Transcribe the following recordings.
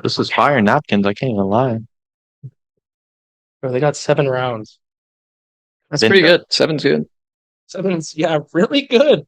This is fire napkins. I can't even lie. Bro, they got 7 rounds. That's pretty good. 7's good. Seven's, yeah, really good.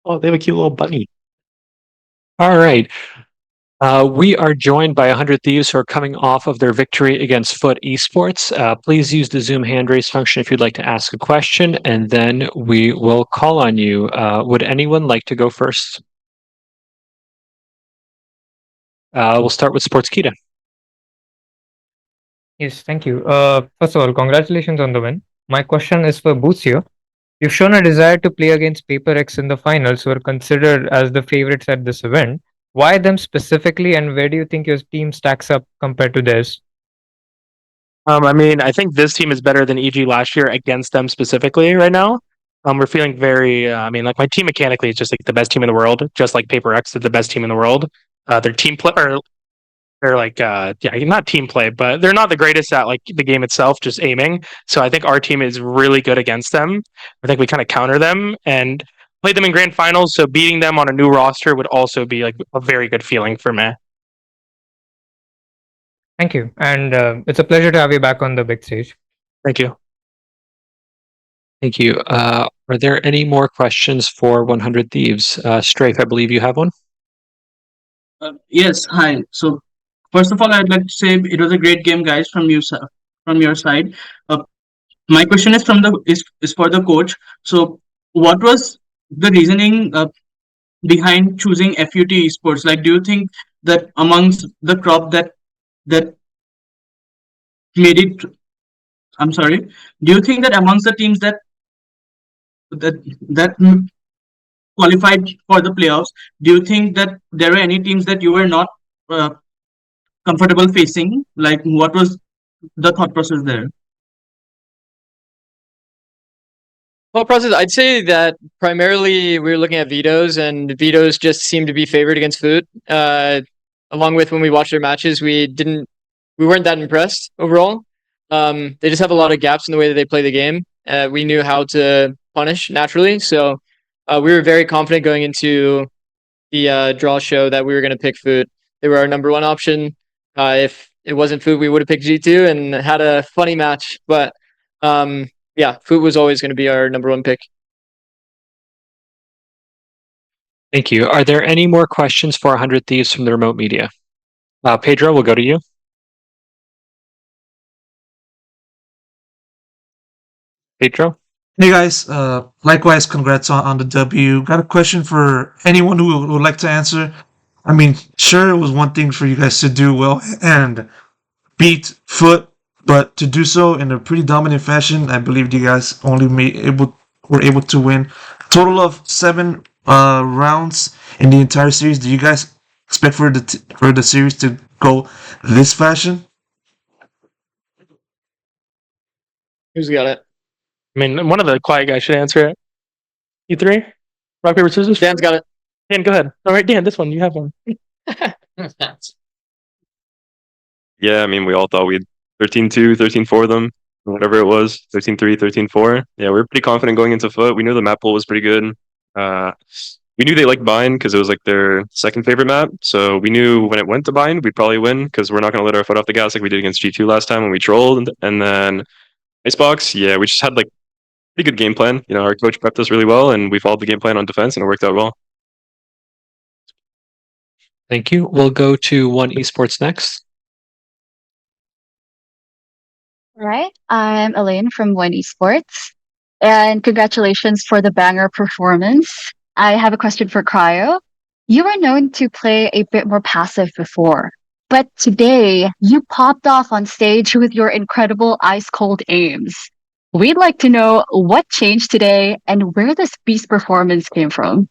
Oh, they have a cute little bunny. All right. We are joined by 100 Thieves who are coming off of their victory against FUT Esports. Please use the Zoom hand raise function if you'd like to ask a question, and then we will call on you. Would anyone like to go first? We'll start with Sportskita. Yes, thank you. First of all, congratulations on the win. My question is for boostio. You've shown a desire to play against Paper X in the finals, who are considered as the favorites at this event. Why them specifically, and where do you think your team stacks up compared to theirs? I mean, I think this team is better than EG last year against them specifically right now. We're feeling very, I mean, like my team mechanically is just like the best team in the world, just like Paper X is the best team in the world. Their team play, or they're like, yeah, not team play, but they're not the greatest at like the game itself, just aiming. So I think our team is really good against them. I think we kind of counter them and play them in grand finals. So beating them on a new roster would also be like a very good feeling for me. Thank you. And it's a pleasure to have you back on the big stage. Thank you. Thank you. Are there any more questions for 100 Thieves? Strafe, I believe you have one. Yes, hi. So first of all, I'd like to say it was a great game, guys, from your side. My question is is for the coach. So what was the reasoning behind choosing FUT Esports? Like, do you think that amongst the crop that made it? I'm sorry. Do you think that amongst the teams that qualified for the playoffs, do you think that there were any teams that you were not uh, comfortable facing? Like, what was the thought process there? Well, process, I'd say that primarily we were looking at vetoes, and vetoes just seemed to be favored against Food. Along with when we watched their matches, we weren't that impressed overall. They just have a lot of gaps in the way that they play the game. We knew how to punish naturally, so we were very confident going into the draw show that we were going to pick Food. They were our number one option. If it wasn't Food, we would have picked G2 and had a funny match, but yeah, Food was always going to be our number one pick. Thank you. Are there any more questions for 100 Thieves from the remote media? Pedro, we'll go to you. Pedro? Hey guys, likewise, congrats on the W. Got a question for anyone who would like to answer. I mean, sure, it was one thing for you guys to do well and beat FUT, but to do so in a pretty dominant fashion, I believe you guys only were able to win a total of 7 rounds in the entire series. Do you guys expect for the series to go this fashion? Who's got it? I mean, one of the quiet guys should answer it. You three? Rock, paper, scissors? Dan's got it. Dan, go ahead. All right, Dan, this one. You have one. Yeah, I mean, we all thought we'd 13-2, 13-4 them, whatever it was, 13-3, 13-4. Yeah, we were pretty confident going into FUT. We knew the map pool was pretty good. We knew they liked Bind because it was like their second favorite map. So we knew when it went to Bind, we'd probably win because we're not going to let our foot off the gas like we did against G2 last time when we trolled. And then Icebox, yeah, we just had like pretty good game plan. You know, our coach prepped us really well and we followed the game plan on defense and it worked out well. Thank you. We'll go to One Esports next. All right, I'm Elaine from One Esports, and congratulations for the banger performance. I have a question for Cryo. You were known to play a bit more passive before, but today you popped off on stage with your incredible ice cold aims. We'd like to know what changed today and where this beast performance came from.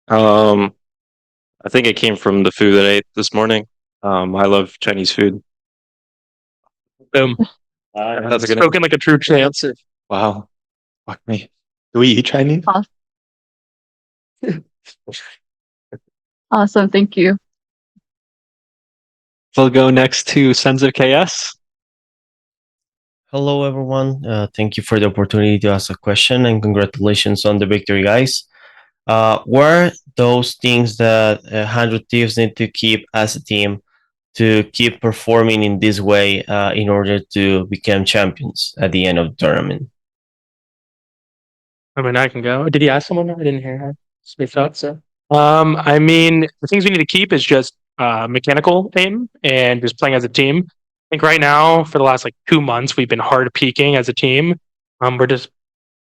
I think it came from the food that I ate this morning. I love Chinese food. Boom. That's a good Spoken like a true chance. Wow. Fuck me. Do we eat Chinese? Awesome, thank you. We'll go next to Sons of KS. Hello, everyone. Thank you for the opportunity to ask a question and congratulations on the victory, guys. What are those things that 100 Thieves need to keep as a team to keep performing in this way in order to become champions at the end of the tournament? I mean, I can go. Did he ask someone? I didn't hear her speak up. So, I mean, the things we need to keep is just mechanical aim and just playing as a team. I think right now, for the last like 2 months, we've been hard peaking as a team. We're just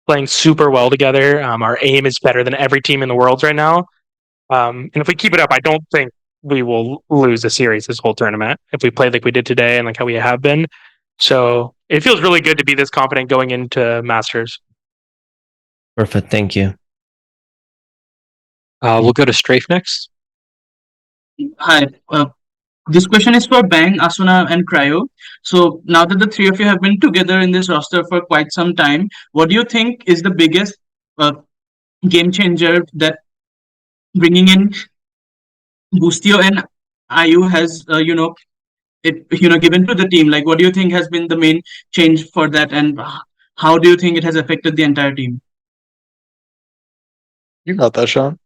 playing super well together. Our aim is better than every team in the world right now. And if we keep it up, I don't think we will lose a series this whole tournament if we play like we did today and like how we have been. So it feels really good to be this confident going into Masters. Perfect. Thank you. We'll go to Strafe next. Hi. This question is for Bang, Asuna, and Cryo. So now that the three of you have been together in this roster for quite some time, what do you think is the biggest game changer that bringing in Boostio and IU has given to the team? Like, what do you think has been the main change for that, and how do you think it has affected the entire team? You got that, Sean.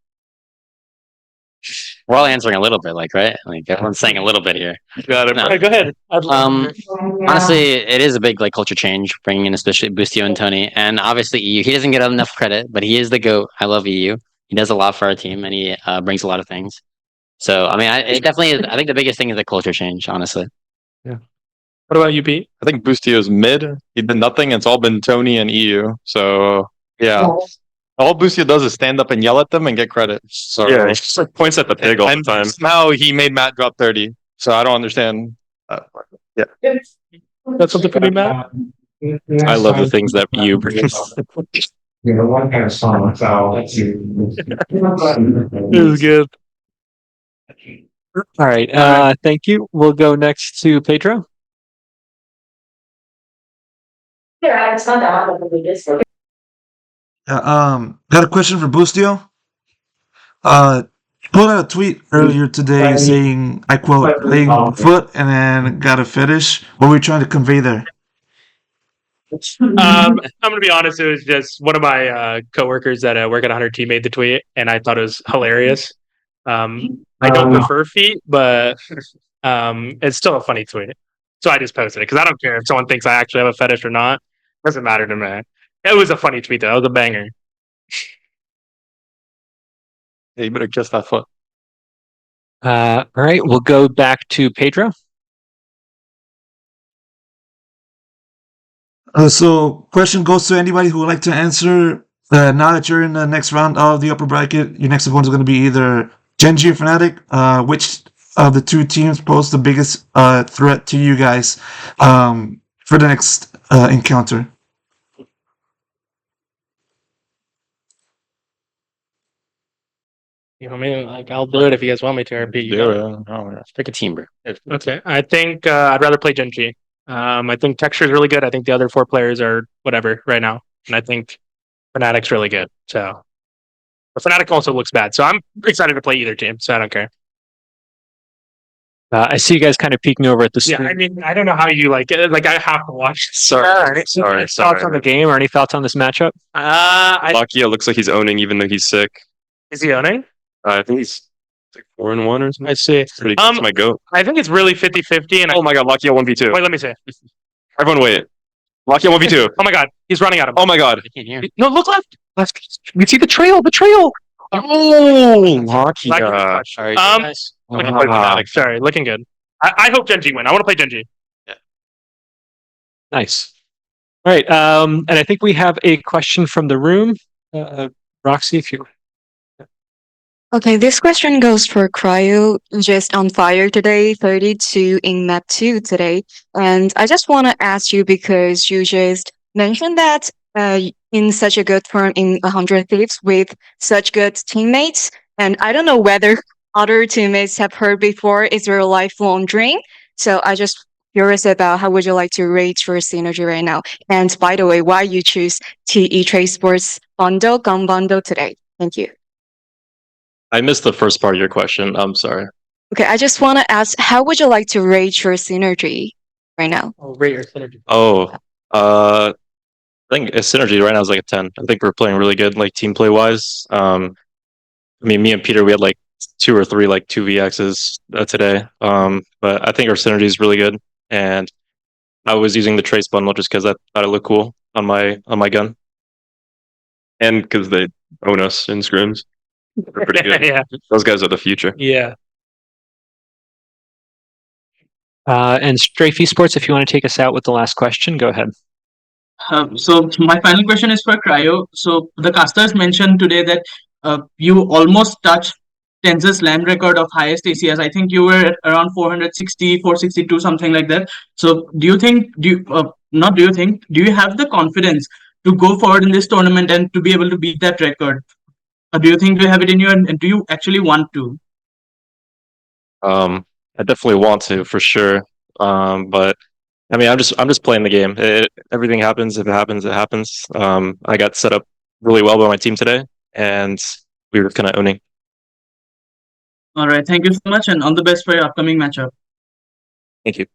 We're all answering a little bit, like, right? Like everyone's saying a little bit here. Got it. No. Okay, go ahead. Honestly, it is a big like culture change bringing in especially Boostio and Tony, and obviously EU. He doesn't get enough credit, but he is the GOAT. I love EU. He does a lot for our team, and he brings a lot of things. So I mean, it definitely is. I think the biggest thing is the culture change. Honestly. What about you, Pete? I think Boostio's mid. He did nothing. It's all been Tony and EU. So yeah. All Boostio does is stand up and yell at them and get credit. So Yeah, he just like points at the pig all the and time. somehow he made Matt drop 30. So I don't understand. That's something for me, Matt. I love the things that you bring. One kind of song, so let's see. It was good. All right. Thank you. We'll go next to Pedro. Got a question for Boostio. Put out a tweet earlier today saying, I quote, playing foot and then got a fetish. What were you trying to convey there? I'm gonna be honest. It was just one of my coworkers that work at 100 T made the tweet, and I thought it was hilarious. I don't prefer feet, but it's still a funny tweet. So I just posted it because I don't care if someone thinks I actually have a fetish or not. Doesn't matter to me. It was a funny tweet though. It was a banger. Yeah, you better kiss that foot. All right. We'll go back to Pedro. So, question goes to anybody who would like to answer. Now that you're in the next round of the upper bracket, your next opponent is going to be either Genji or Fnatic. Which of the two teams pose the biggest threat to you guys for the next encounter? You know what I mean? Like, I'll do it if you guys want me to. Or Pete, you got it. Let's pick a team, bro. Okay, I think I'd rather play Genji. I think Texture is really good. I think the other 4 players are whatever right now, and I think Fnatic's really good. So, but Fnatic also looks bad. So I'm excited to play either team. So I don't care. I see you guys kind of peeking over at the Yeah, screen. I mean, I don't know how you like it. Like, I have to watch. Sorry. Thoughts on the game or any thoughts on this matchup? Lakia looks like he's owning even though he's sick. Is he owning? I think he's like 4-1 or something. I see. Pretty good. That's my goat. I think it's really 50-50. And Oh my god, Lakia 1v2. wait, let me see. Everyone wait. Lakia 1v2. Oh my god, he's running at him. Oh my god. I can't hear. No, look left. Left. You see the trail. The trail. Oh, Lakia Lakia. clutch. All right, guys. Looking good. Fnatic. Sorry, looking good. I hope Genji win. I want to play Genji. Nice. All right. And I think we have a question from the room. Roxy, if you. Okay, this question goes for Cryo, just on fire today, 32 in map 2 today. And I just want to ask you because you just mentioned that in such a good form in 100 Thieves with such good teammates. And I don't know whether other teammates have heard before, is your lifelong dream? So I just curious about how would you like to rate your synergy right now? And by the way, why you choose TE Trade Sports bundle, gun bundle today? Thank you. I missed the first part of your question. I'm sorry. Okay, I just want to ask, how would you like to rate your synergy right now? Oh, rate your synergy. I think synergy right now is like a 10. I think we're playing really good, like team play wise. I mean, me and Peter, we had like 2 or 3 like 2vx's today. But I think our synergy is really good, and I was using the trace bundle just because I thought it looked cool on my gun. And because they own us in scrims. They're pretty good. Yeah. Those guys are the future. Yeah. And Strafe Esports, if you want to take us out with the last question, go ahead. So my final question is for Cryo. So the casters mentioned today that you almost touched Tenza's land record of highest ACS. I think you were at around 460, 462, something like that. So do you have the confidence to go forward in this tournament and to be able to beat that record? Or do you think you have it in you, and do you actually want to? I definitely want to, for sure. But I mean, I'm just playing the game. Everything happens. If it happens, it happens. I got set up really well by my team today, and we were kind of owning. All right. Thank you so much, and all the best for your upcoming matchup. Thank you.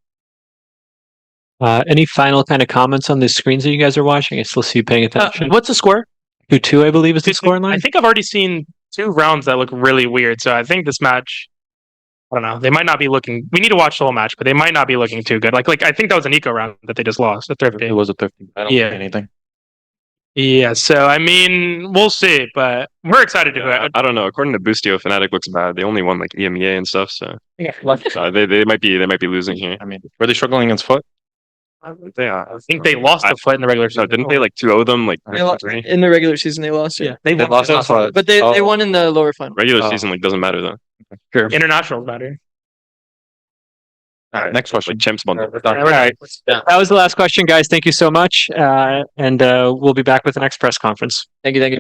Any final kind of comments on the screens that you guys are watching? I still see you paying attention. What's the score? 2-2, I believe, is the score line. I think I've already seen 2 rounds that look really weird. So I think this match, I don't know. They might not be looking. We need to watch the whole match, but they might not be looking too good. Like I think that was an eco round that they just lost. It was a 50. I don't see anything. Yeah. So I mean, we'll see, but we're excited to. I don't know. According to Boostio, Fnatic looks bad. They only won like EMEA and stuff, so Yeah. they might be losing here. I mean, were they struggling against FUT? They are. I think they lost the FUT in the regular No, season. didn't they like 2-0 them? Like In the regular season, they lost. Yeah, They lost to FUT. But they won in the lower final. regular season like doesn't matter though. Sure. International matter. All right, next question. Like champs bundle. All right. That was the last question, guys. Thank you so much. And we'll be back with the next press conference. Thank you.